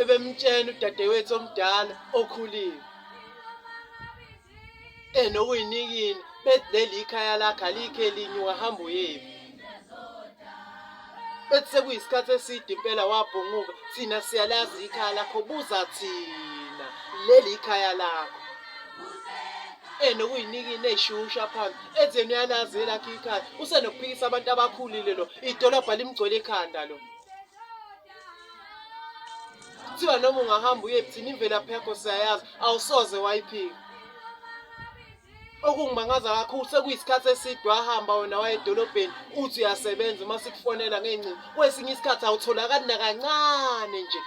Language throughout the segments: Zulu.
ebemtshela udadewethu omdala okhulile nokuyinikini bethi leli ikhaya lakho alikho elinye wahamba uyephi. Bethi sekuyisikhathi eside impela wabhunguka, thina siyalazi ikhaya lakho, buza thina leli ikhaya lakho. Nokuyinikini eyishusha phansi etheni uyalazi elakho ikhaya, usenokuphikisa abantu abakhulile lo, idolobha limgcwele ekhanda lo. Kuthiwa noma ungahamba uyephi thina imvelaphi yakho siyayazi, awusoze wayiphika. Okungimangaza kakhulu sekuyisikhathi eside wahamba wena waya edolobheni uthi uyasebenza uma sikufonela ngengcingo, kwesinye isikhathi awutholakali nakancane nje.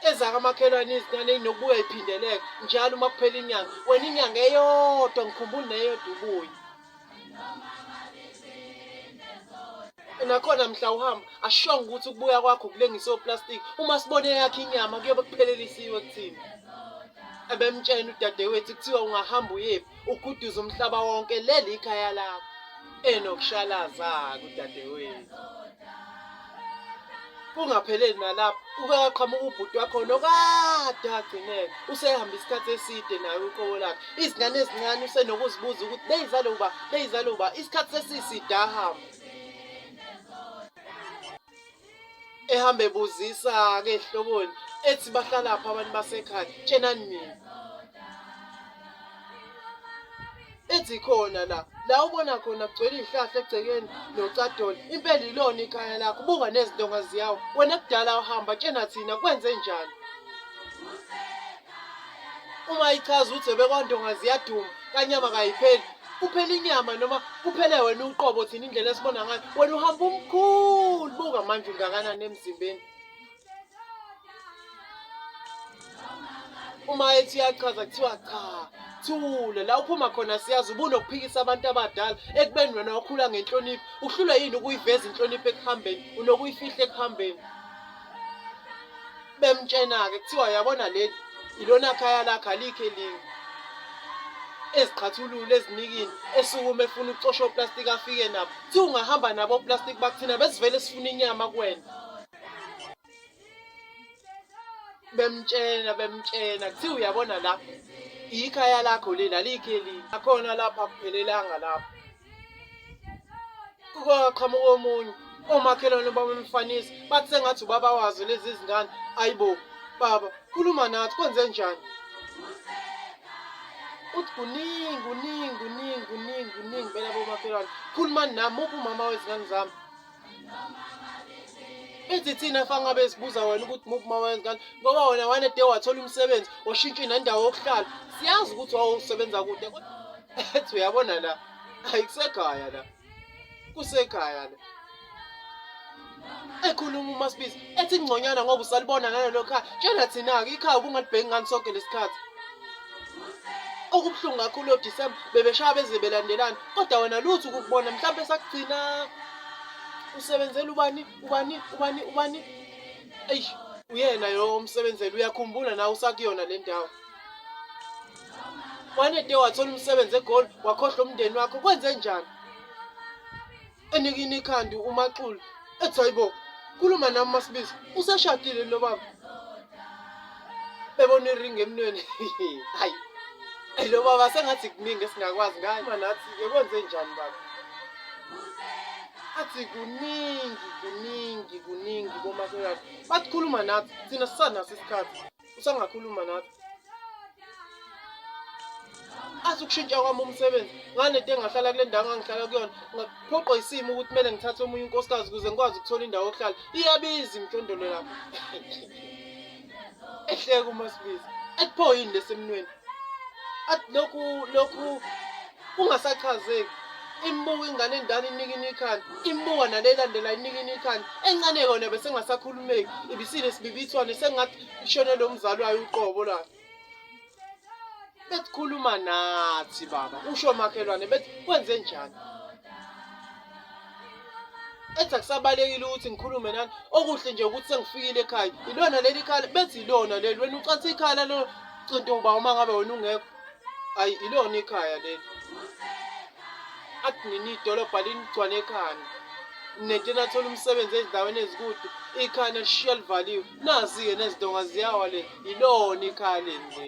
Ezakamakhelwane izingane nokubuya iphindeleka njalo uma kuphela inyanga, wena inyanga eyodwa ngikhumbula neyodwa ubuye. Nakhona mhla uhamba ashonga ukuthi ukubuya kwakho kulengisa oplastiki, uma sibone yakho inyama kuyobe kuphelelisiwe kuthina. Ebemtshela udadewethu kuthiwa ungahamba uyephi uguduza umhlaba wonke leli ikhaya lakho. Nokushalaza-ke udadewethu. Kungapheleli nalapho, uke waqhamuka ubhuti wakho nokade agcineka, usehamba isikhathi eside naye uqobo lakhe. Izingane ezincane usenokuzibuza ukuthi beyizalo uba isikhathi sesiside ahamba. Ehambe ebuzisa-ke ehloboni ethi bahlalaphi abantu basekhaya, tshenani mina. Ethi khona la ubona khona kugcwele izihlahla egcekeni nocadolo, impela ilona ikhaya lakho, buka nezindonga ziyawo, wena kudala uhamba, tshena thina kwenze njani. Uma ichaza ukuthi bekwandonga ziyaduma kanyama kayipheli, kuphela inyama noma kuphele wena uqobo thina indlela esibona ngayo, wena uhamba umkhulu, buka manje ungakanani emzimbeni. Uma ethi iyachaza kuthiwa cha, thula la uphuma khona siyazi ubunokuphikisa abantu abadala ekubeni wena wakhula ngenhlonipho, uhlulwe yini ukuyiveza inhlonipho ekuhambeni unokuyifihla ekuhambeni. Bemtshena-ke kuthiwa yabona leli ilona khaya lakho alikho elinye. Eziqhathulule ezinikini esukuma efuna ukucosha oplastiki afike nabo, thi ungahamba nabo oplastiki bakuthina besivele sifuna inyama kuwena. Bemtshena kuthiwa uyabona la ikhaya lakho leli alikho elinye, akhona lapha akuphelelanga lapho. Kukwaqhamuka omunye omakhelwane bamemfanisa bathi sengathi ubaba wazo lezi zingane. Ayibo baba, khuluma nathi, kwenze njani? Uthi kuningi phela bomakhelwane, khulumani nami, uphi umama wezingane zami? Ethi thina fanele ngabe sibuza wena ukuthi muphi umama wezingane ngoba wena wanede wathola umsebenzi washintsha nendawo yokuhlala, siyazi ukuthi wawusebenza kude. Ethi uyabona la ayikusekhaya la, kusekhaya la. Ekhuluma uMaSibisi ethi ngconywana ngoba usalibona nalelo khaya, tshela thina-ke ikhaya ubungalibheki ngani sonke lesikhathi. Okubuhlungu kakhulu oDisemba bebeshaya beze belandelana, kodwa wena lutho ukukubona, mhlawumbe sakugcina usebenzela ubani. Eish, uyena yo umsebenzeli, uyakhumbula nawe usakuyona le ndawo. Wanede wathola umsebenzi eGoli wakhohlwa umndeni wakho, kwenze njani? Enikini ikhandi uMaxulu ethi hayibo, khuluma nami Masibisi, useshadile lo baba. Bebona iringi emnweni. Hayi, lo baba sengathi kuningi esingakwazi ngaye. Nathi-ke kwenze njani baba? Athi kuningi bomakhelwane. Bathi khuluma nathi, thina sisanaso isikhathi, usangakhuluma nathi. Athi ukushintsha kwami umsebenzi, nganede ngahlala kule ndawo engangihlala kuyona, ngaphoqwa isimo ukuthi kumele ngithathe omunye unkosikazi ukuze ngikwazi ukuthola indawo yokuhlala. Iyabiza imtondolo lapho. Ehleka uMaSibisi ethi pho yini lesemnweni? Athi lokhu kungasachazeki. Imbuka ingane endala inikini ikhanda, imbuka nalelandela inikini ikhanda, encane yona bese ngasakhulumeki, ibisile sibibithwane sengathi ishone lo mzali wayo uqobo la. Bethi khuluma nathi baba, usho makhelwane, bethi kwenze njani? Ethi akusabalekile ukuthi ngikhulume nani, okuhle nje ukuthi sengifikile ekhaya. Ilona leli khaya, bethi ilona leli, wena ucathi ikhaya lo cinto uba uma ngabe wena ungekho. Ayi ilona ikhaya leli. Athi nini idolobha linigcwane ekhanda. nento nathola umsebenzi ezindaweni ezikude ikhaya lishiya livaliwe nazi-ke nezidonga ziyawa le ilona ikhaya leni le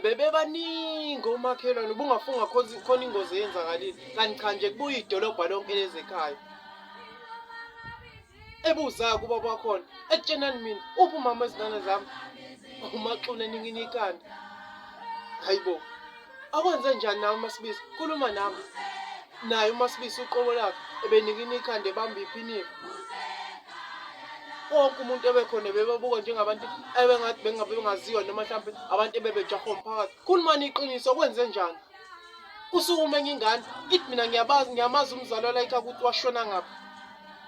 bebebaningi omakhelwane ubungafunga khona ingozi eyenzakalile kanti cha nje kubuye idolobha lonke lezekhaya ebuza kuba bakhona etshenani mina uphi umama wezingane zami umaxule ningini ikhanda hayibo akwenze njani nawe uMasibisi khuluma nami naye uMasibisi uqobo lakhe ebenikini ikhanda ebamba iphiniwe wonke umuntu ebekhona bebabuka njengabantu ebengathi bengaziwa noma mhlawumbe abantu ebebejaha umphakathi khulumani iqiniso kwenze njani usukume ngingane ithi mina ngiyamazi umzali walayika ukuthi washona ngaphi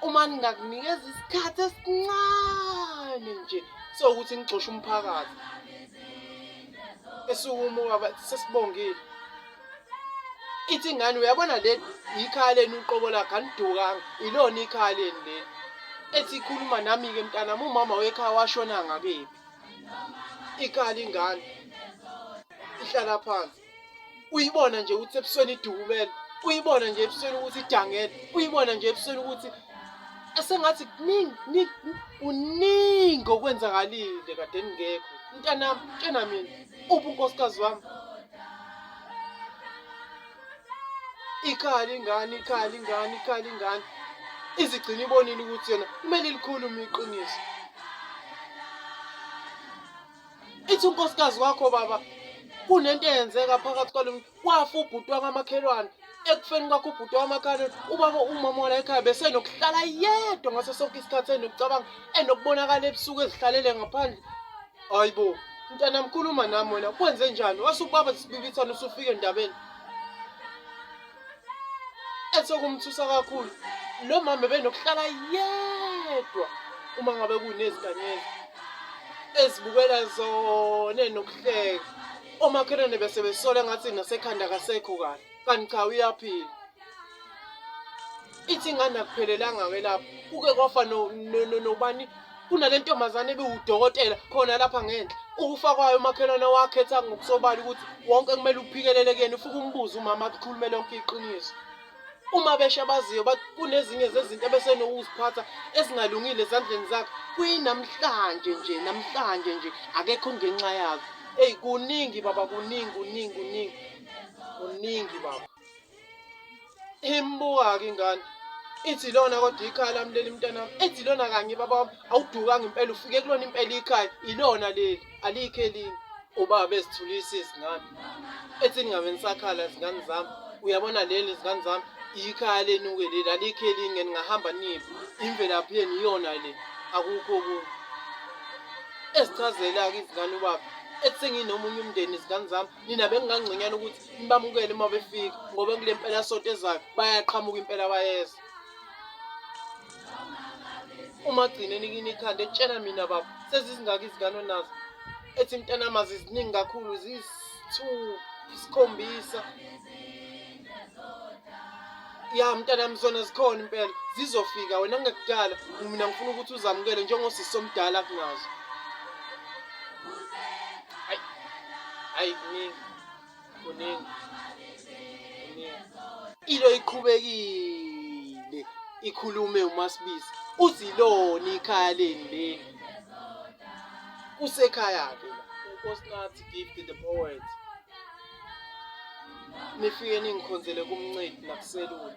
uma ningakunikeza isikhathi esincane nje sokuthi ngixoshe umphakathi esukuma baba sesibongile ithi ingane uyabona le ikhaya leni uqobo lakhe anidukanga ilona ikhaya leni leli ethi ikhuluma nami-ke mntanami umama wekhaya washona ngakephi ikhaya lingane ihlala phansi uyibona nje ukuthi ebusweni idukubele uyibona nje ebusweni ukuthi idangele uyibona nje ebusweni ukuthi esengathi kuningi okwenzakalile kade ningekho mntanami tshena mina uphi unkosikazi wami ikhaya lingane izigcina ibonile ukuthi yena kumele likhulume iqiniso ithi unkosikazi wakho baba kunento eyenzeka phakathi kwalo wafa ubhuti wakamakhelwane ekufeni kwakho ubhuti wamakhelwane ubaba umama wala ekhaya besenokuhlala yedwa ngaso sonke isikhathi enokucabanga enokubonakala ebusuku ezihlalele ngaphandle hayibo mntanami khuluma nami wena kwenze njani wasubaba sibibithana usufika endabeni ethokumthusa kakhulu lo mama benokuhlala yedwa uma ngabe kunezikanyezi ezibukela zona enokuhleka omakhelwane bese besola ngathi nasekhanda kasekho kahle kanti cha uyaphila ithi ingane akuphelelanga ke lapho kuke kwafa nobani kunale ntombazane ebiwudokotela khona lapha ngenhla ukufa kwayo umakhelwane wakhetha ngokusobala ukuthi wonke kumele uphikelele kuyena ufike umbuzo umama akukhulume lonke iqiniso uma besha baziyo bathi kunezinye zezinto ebesenokuziphatha ezingalungile ezandleni zakhe kuyinamhlanje nje akekho ngenxa yazo kuningi baba kuningi baba imbuka-ke ingane ithi lona kodwa ikhaya lami leli mntanami ethi lona kanye baba wami awudukanga impela ufike kulona impela ikhaya ilona leli alikho elinye ubaba bezithulisa izingane ethi ningabe nisakhala izingane zami uyabona leli izingane zami ikhaya lenu-ke leli alikho elinye ningahamba niphi imvelaphi yenu iyona le akukho okunye ezichazela-ke izingane ubaba ethi senginomunye umndeni izingane zami nina bengingangcinyana ukuthi nibamukele uma befika ngoba kule mpela sonto ezayo bayaqhamuka impela bayeza uma gcineni kini ikhanda etshena mina baba sezizingaki izingane onazo ethi mntanami aziziningi kakhulu isikhombisa ya mntanami zona zikhona impela zizofika wena ngekudala mina ngifuna ukuthi uzamukele njengosisi omdala kunazo hayi kuningi ilo iqhubekile ikhulume uMasibisi uthi ilona ikhaya leni leli kusekhaya-ke nkosi'nathi gift the poet nifike ningikhonzele kumncedi nakuselula